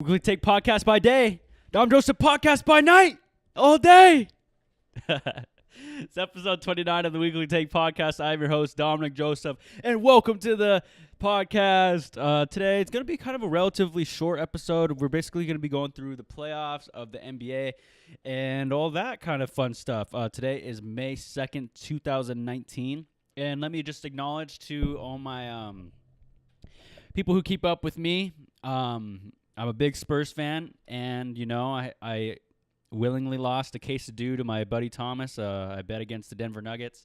Weekly Take podcast by day. Dom Joseph podcast by night. All day. It's episode 29 of the Weekly Take podcast. I'm your host, Dominic Joseph, and welcome to the podcast. Today, it's going to be kind of a relatively short episode. We're basically going to be going through the playoffs of the NBA and all that kind of fun stuff. Today is May 2nd, 2019, and let me just acknowledge to all my people who keep up with me. I'm a big Spurs fan, and, you know, I willingly lost a case of due to my buddy Thomas. I bet against the Denver Nuggets,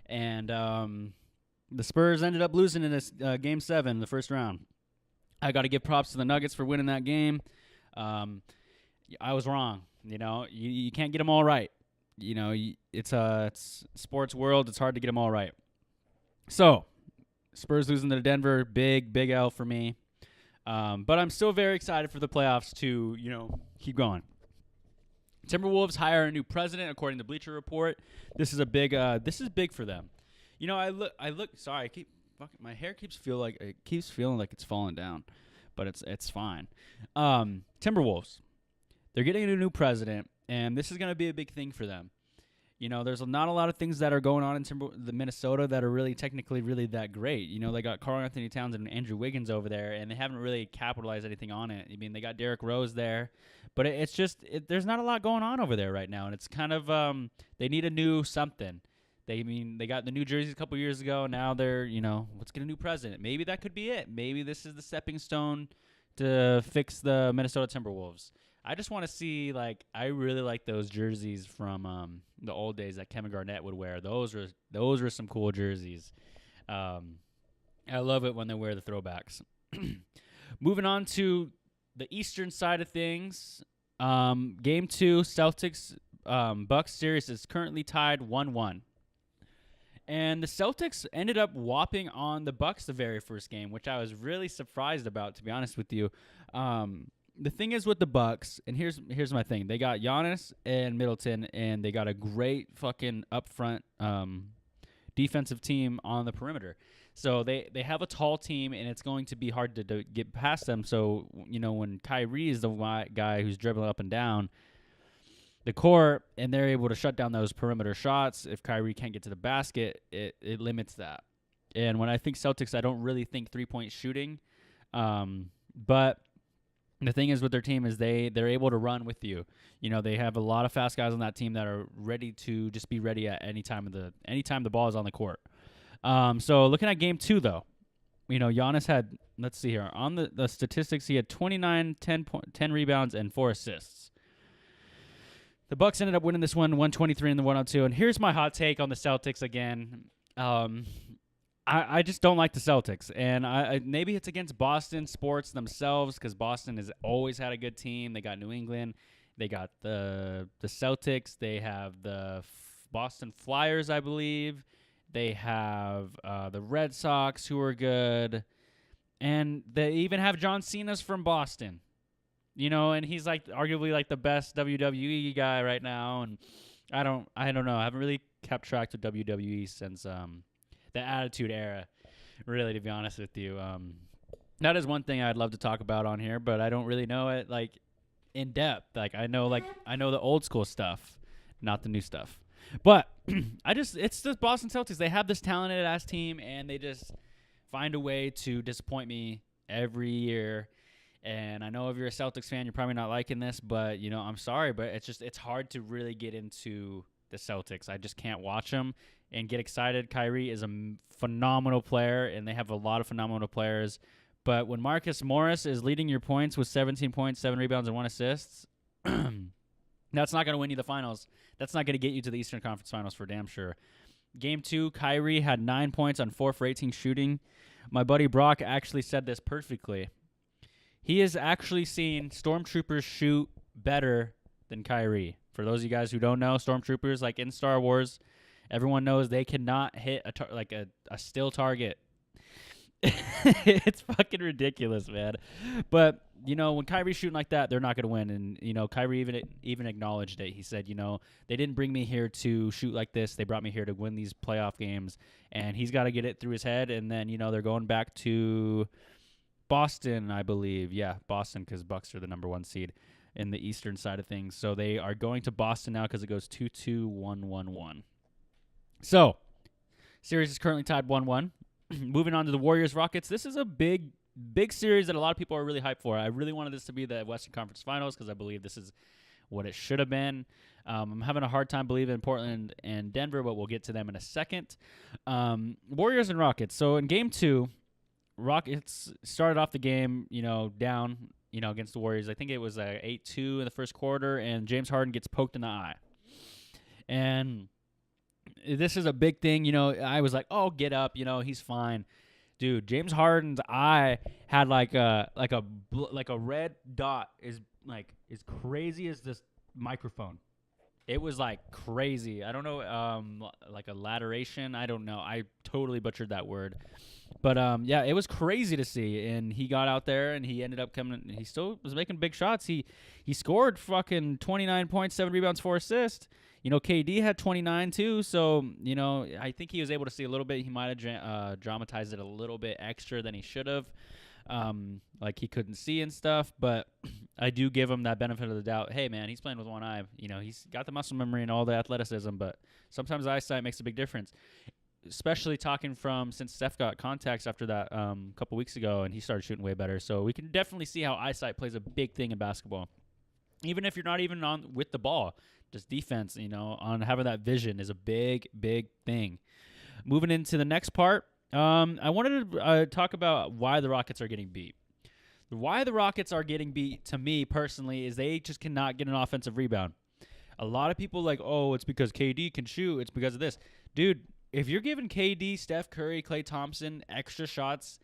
and the Spurs ended up losing in this Game 7, the first round. I got to give props to the Nuggets for winning that game. I was wrong. You know, you can't get them all right. You know, it's sports world. It's hard to get them all right. So, Spurs losing to Denver, big L for me. But I'm still very excited for the playoffs to, you know, keep going. Timberwolves hire a new president, according to Bleacher Report. This is big for them. You know, I look. Sorry, my hair keeps feeling like it's falling down, but it's fine. Timberwolves, they're getting a new president, and this is going to be a big thing for them. You know, there's not a lot of things that are going on in the Minnesota that are really technically really that great. You know, they got Karl Anthony Towns and Andrew Wiggins over there, and they haven't really capitalized anything on it. I mean, they got Derrick Rose there, but it's just there's not a lot going on over there right now, and it's kind of they need a new something. They got the New Jerseys a couple years ago. Now they're, you know, let's get a new president. Maybe that could be it. Maybe this is the stepping stone to fix the Minnesota Timberwolves. I just want to see, I really like those jerseys from the old days that Kevin Garnett would wear. Those were some cool jerseys. I love it when they wear the throwbacks. Moving on to the Eastern side of things, Game 2, Celtics Bucks series is currently tied 1-1. And the Celtics ended up whopping on the Bucks the very first game, which I was really surprised about, to be honest with you. The thing is with the Bucks, and here's my thing. They got Giannis and Middleton, and they got a great fucking upfront defensive team on the perimeter. So they have a tall team, and it's going to be hard to get past them. So, you know, when Kyrie is the guy who's dribbling up and down the court, and they're able to shut down those perimeter shots, if Kyrie can't get to the basket, it limits that. And when I think Celtics, I don't really think three-point shooting. But the thing is with their team is they're able to run with you. You know, they have a lot of fast guys on that team that are ready to just be ready at any time the ball is on the court. So looking at Game 2, though, you know, Giannis had, let's see here, on the statistics, he had 29, 10 rebounds, and 4 assists. The Bucks ended up winning this one, 123 in the 102. And here's my hot take on the Celtics again. I just don't like the Celtics, and maybe it's against Boston sports themselves, because Boston has always had a good team. They got New England, they got the Celtics, they have the Boston Flyers, I believe. They have the Red Sox, who are good, and they even have John Cena's from Boston. You know, and he's arguably the best WWE guy right now, and I don't know. I haven't really kept track of WWE since the Attitude Era, really, to be honest with you. That is one thing I'd love to talk about on here, but I don't really know it in depth. I know the old school stuff, not the new stuff. But it's the Boston Celtics. They have this talented ass team, and they just find a way to disappoint me every year. And I know if you're a Celtics fan, you're probably not liking this, but, you know, I'm sorry, but it's hard to really get into the Celtics. I just can't watch them and get excited. Kyrie is a phenomenal player, and they have a lot of phenomenal players. But when Marcus Morris is leading your points with 17 points, 7 rebounds, and 1 assist, that's not going to win you the finals. That's not going to get you to the Eastern Conference Finals for damn sure. Game 2, Kyrie had 9 points on 4 for 18 shooting. My buddy Brock actually said this perfectly. He has actually seen Stormtroopers shoot better than Kyrie. For those of you guys who don't know, Stormtroopers, like in Star Wars, everyone knows they cannot hit a still target. It's fucking ridiculous, man. But, you know, when Kyrie's shooting like that, they're not going to win. And, you know, Kyrie even acknowledged it. He said, you know, they didn't bring me here to shoot like this. They brought me here to win these playoff games. And he's got to get it through his head. And then, you know, they're going back to Boston, I believe. Yeah, Boston, because Bucks are the number 1 seed in the Eastern side of things. So they are going to Boston now because it goes 2-2, 1-1-1. So, series is currently tied 1-1. Moving on to the Warriors-Rockets. This is a big series that a lot of people are really hyped for. I really wanted this to be the Western Conference Finals because I believe this is what it should have been. I'm having a hard time believing in Portland and Denver, but we'll get to them in a second. Warriors and Rockets. So in Game 2, Rockets started off the game, down, against the Warriors. I think it was 8-2 in the first quarter, and James Harden gets poked in the eye. And this is a big thing. I was like, oh, get up. He's fine. Dude, James Harden's eye had like a red dot is as crazy as this microphone. It was like crazy. I don't know, like a lateration. I don't know. I totally butchered that word. But yeah, it was crazy to see. And he got out there and he ended up coming. He still was making big shots. He scored fucking 29 points, 7 rebounds, 4 assists. KD had 29 too. So I think he was able to see a little bit. He might have dramatized it a little bit extra than he should have. Like he couldn't see and stuff, but I do give him that benefit of the doubt. Hey, man, he's playing with one eye. He's got the muscle memory and all the athleticism, but sometimes eyesight makes a big difference, especially talking from since Steph got contacts after that couple weeks ago, and he started shooting way better. So we can definitely see how eyesight plays a big thing in basketball. Even if you're not even on with the ball, just defense, on having that vision is a big, big thing. Moving into the next part. I wanted to talk about why the Rockets are getting beat. Why the Rockets are getting beat, to me personally, is they just cannot get an offensive rebound. A lot of people like, oh, it's because KD can shoot. It's because of this. Dude, if you're giving KD, Steph Curry, Klay Thompson extra shots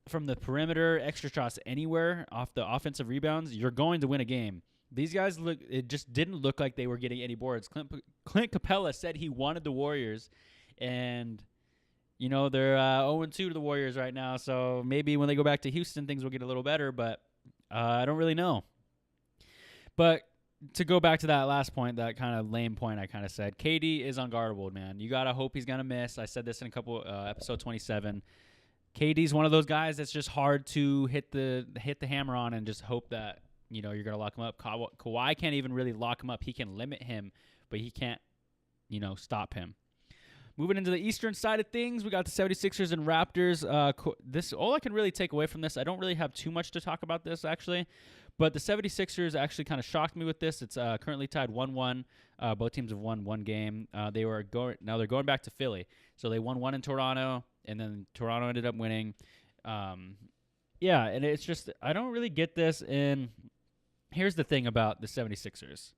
from the perimeter, extra shots anywhere off the offensive rebounds, you're going to win a game. These guys, it just didn't look like they were getting any boards. Clint Capella said he wanted the Warriors, and they're 0-2 to the Warriors right now, so maybe when they go back to Houston, things will get a little better, but I don't really know. But to go back to that last point, that kind of lame point I kind of said, KD is unguardable, man. You got to hope he's going to miss. I said this in a couple episode 27. KD's one of those guys that's just hard to hit the hammer on and just hope that, you're going to lock him up. Kawhi can't even really lock him up. He can limit him, but he can't, stop him. Moving into the Eastern side of things, we got the 76ers and Raptors. This all I can really take away from this. I don't really have too much to talk about this, actually. But the 76ers actually kind of shocked me with this. It's currently tied 1-1. Both teams have won one game. Now they're going back to Philly. So they won one in Toronto, and then Toronto ended up winning. Yeah, and it's just I don't really get this. And here's the thing about the 76ers.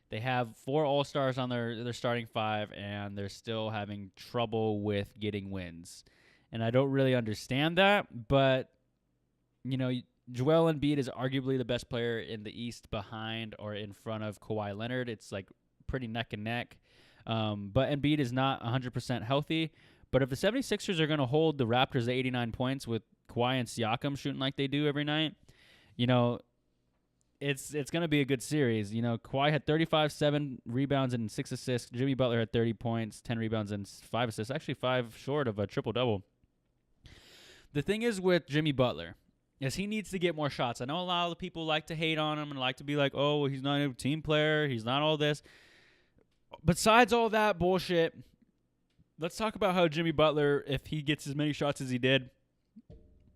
They have 4 All-Stars on their starting 5, and they're still having trouble with getting wins. And I don't really understand that, but, Joel Embiid is arguably the best player in the East behind or in front of Kawhi Leonard. It's, pretty neck and neck. But Embiid is not 100% healthy. But if the 76ers are going to hold the Raptors to 89 points with Kawhi and Siakam shooting like they do every night, it's going to be a good series. Kawhi had 35, 7 rebounds, and 6 assists. Jimmy Butler had 30 points, 10 rebounds, and 5 assists. Actually, 5 short of a triple-double. The thing is with Jimmy Butler is he needs to get more shots. I know a lot of people like to hate on him and like to be like, oh, he's not a team player. He's not all this. Besides all that bullshit, let's talk about how Jimmy Butler, if he gets as many shots as he did,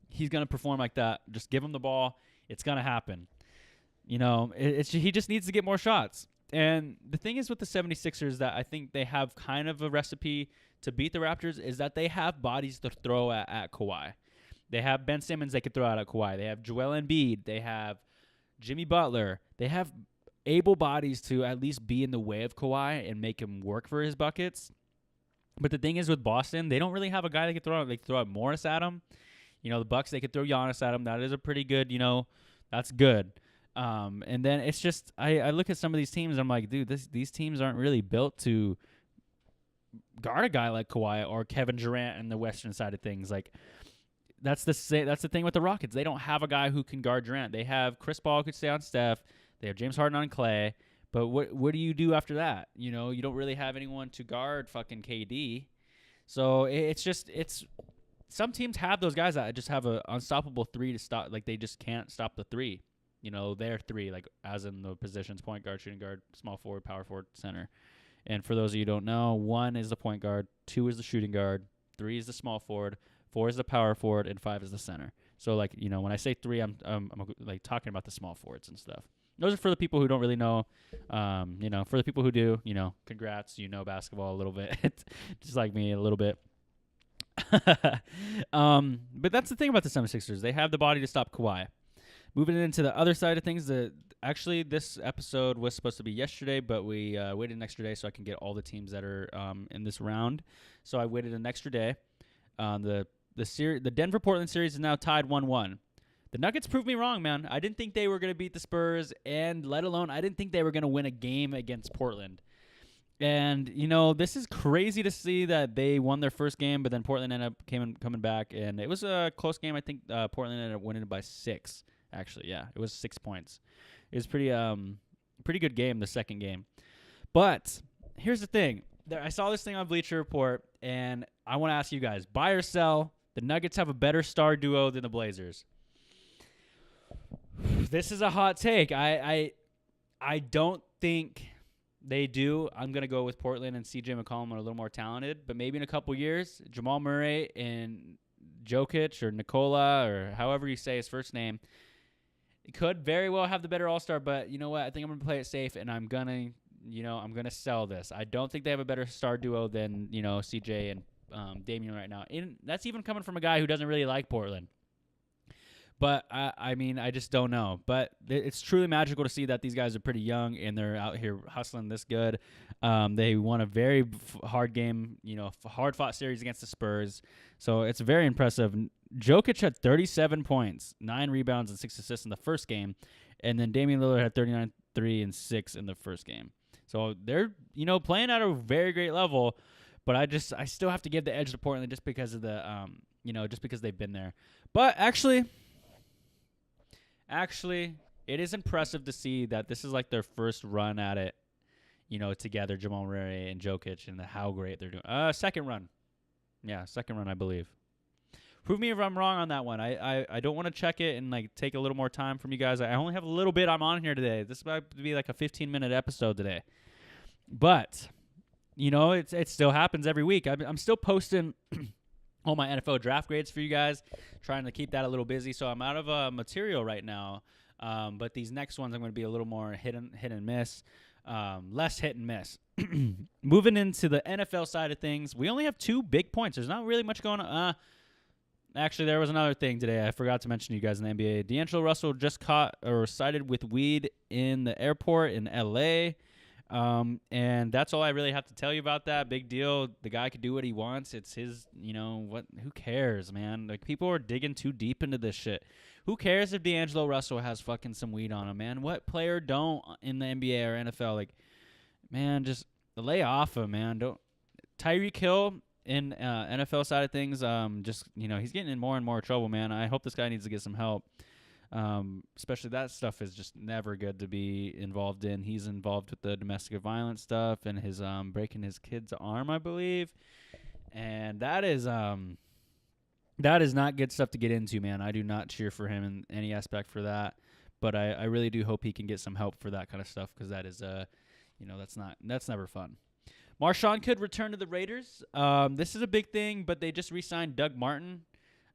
he's going to perform like that. Just give him the ball. It's going to happen. He just needs to get more shots. And the thing is with the 76ers that I think they have kind of a recipe to beat the Raptors is that they have bodies to throw at Kawhi. They have Ben Simmons they could throw out at Kawhi. They have Joel Embiid. They have Jimmy Butler. They have able bodies to at least be in the way of Kawhi and make him work for his buckets. But the thing is with Boston, they don't really have a guy they could throw out. They could throw out Morris at him. The Bucks, they could throw Giannis at him. That is a pretty good, that's good. And then it's just I look at some of these teams and I'm like, dude, these teams aren't really built to guard a guy like Kawhi or Kevin Durant in the Western side of things. That's the thing with the Rockets. They don't have a guy who can guard Durant. They have Chris Paul who could stay on Steph. They have James Harden on Klay. But what do you do after that? You don't really have anyone to guard fucking KD. So it's some teams have those guys that just have a unstoppable three to stop. Like, they just can't stop the three. Their three, like, as in the positions, point guard, shooting guard, small forward, power forward, center. And for those of you who don't know, 1 is the point guard, 2 is the shooting guard, 3 is the small forward, 4 is the power forward, and 5 is the center. So, like, when I say 3, I'm like talking about the small forwards and stuff. Those are for the people who don't really know. For the people who do, congrats, basketball a little bit, just like me a little bit. But that's the thing about the 76ers. They have the body to stop Kawhi. Moving into the other side of things, actually this episode was supposed to be yesterday, but we waited an extra day so I can get all the teams that are in this round. So I waited an extra day. The Denver-Portland series is now tied 1-1. The Nuggets proved me wrong, man. I didn't think they were going to beat the Spurs, and let alone I didn't think they were going to win a game against Portland. And, this is crazy to see that they won their first game, but then Portland ended up coming back, and it was a close game. I think Portland ended up winning it by 6. Actually, yeah, it was 6 points. It was pretty good game, the second game. But here's the thing. I saw this thing on Bleacher Report, and I want to ask you guys, buy or sell, the Nuggets have a better star duo than the Blazers. This is a hot take. I don't think they do. I'm going to go with Portland and CJ McCollum are a little more talented, but maybe in a couple years, Jamal Murray and Jokic or Nikola or however you say his first name, it could very well have the better all-star, but you know what? I think I'm going to play it safe, and I'm going to sell this. I don't think they have a better star duo than, CJ and Damian right now. And that's even coming from a guy who doesn't really like Portland. But, I just don't know. But it's truly magical to see that these guys are pretty young, and they're out here hustling this good. They won a very hard game, hard-fought series against the Spurs. So it's very impressive. Jokic had 37 points, 9 rebounds, and 6 assists in the first game. And then Damian Lillard had 39, 3, and 6 in the first game. So they're, playing at a very great level. But I still have to give the edge to Portland just because of the, just because they've been there. But actually, it is impressive to see that this is like their first run at it, together, Jamal Murray and Jokic, and how great they're doing. Second run. Yeah, second run, I believe. Prove me if I'm wrong on that one. I don't want to check it and take a little more time from you guys. I only have a little bit I'm on here today. This is about to be like a 15-minute episode today. But, it still happens every week. I'm still posting all my NFL draft grades for you guys, trying to keep that a little busy. So I'm out of material right now. But these next ones I'm going to be a little more hit and miss, less hit and miss. Moving into the NFL side of things, we only have 2 big points. There's not really much going on. Actually, there was another thing today I forgot to mention to you guys in the NBA. D'Angelo Russell just caught or cited with weed in the airport in L.A., and that's all I really have to tell you about that. Big deal. The guy could do what he wants. It's his, who cares, man? People are digging too deep into this shit. Who cares if D'Angelo Russell has fucking some weed on him, man? What player don't in the NBA or NFL? Man, just lay off him, man. Don't. Tyreek Hill in NFL side of things, he's getting in more and more trouble, man. I hope this guy needs to get some help. Especially that stuff is just never good to be involved in. He's involved with the domestic violence stuff and his breaking his kid's arm, I believe. And that is not good stuff to get into, man. I do not cheer for him in any aspect for that. But I really do hope he can get some help for that kind of stuff, because that is that's never fun. Marshawn could return to the Raiders. This is a big thing, but they just re-signed Doug Martin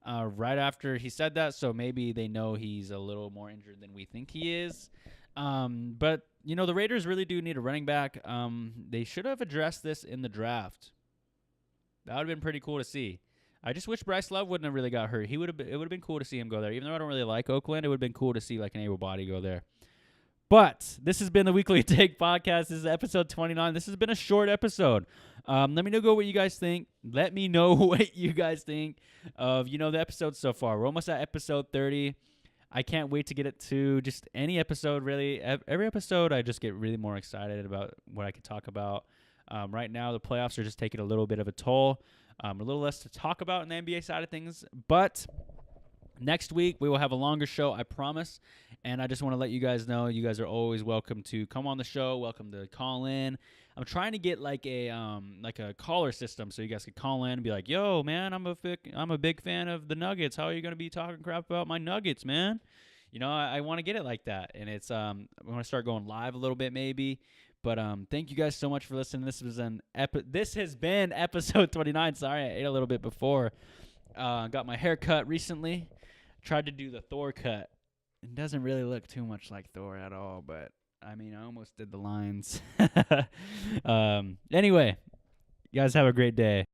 right after he said that, so maybe they know he's a little more injured than we think he is. But, the Raiders really do need a running back. They should have addressed this in the draft. That would have been pretty cool to see. I just wish Bryce Love wouldn't have really got hurt. It would have been cool to see him go there. Even though I don't really like Oakland, it would have been cool to see an able body go there. But this has been the Weekly Take Podcast. This is episode 29. This has been a short episode. Let me know what you guys think. Let me know what you guys think of, the episodes so far. We're almost at episode 30. I can't wait to get it to just any episode, really. Every episode, I just get really more excited about what I can talk about. Right now, the playoffs are just taking a little bit of a toll. A little less to talk about in the NBA side of things. But Next week, we will have a longer show, I promise. And I just want to let you guys know, you guys are always welcome to come on the show, welcome to call in. I'm trying to get like a caller system so you guys can call in and be like, "Yo, man, I'm a big fan of the Nuggets. How are you going to be talking crap about my Nuggets, man?" I want to get it like that. And it's I want to start going live a little bit maybe. But thank you guys so much for listening. This has been episode 29. Sorry, I ate a little bit before. Got my hair cut recently. Tried to do the Thor cut. It doesn't really look too much like Thor at all, but I almost did the lines. Anyway, you guys have a great day.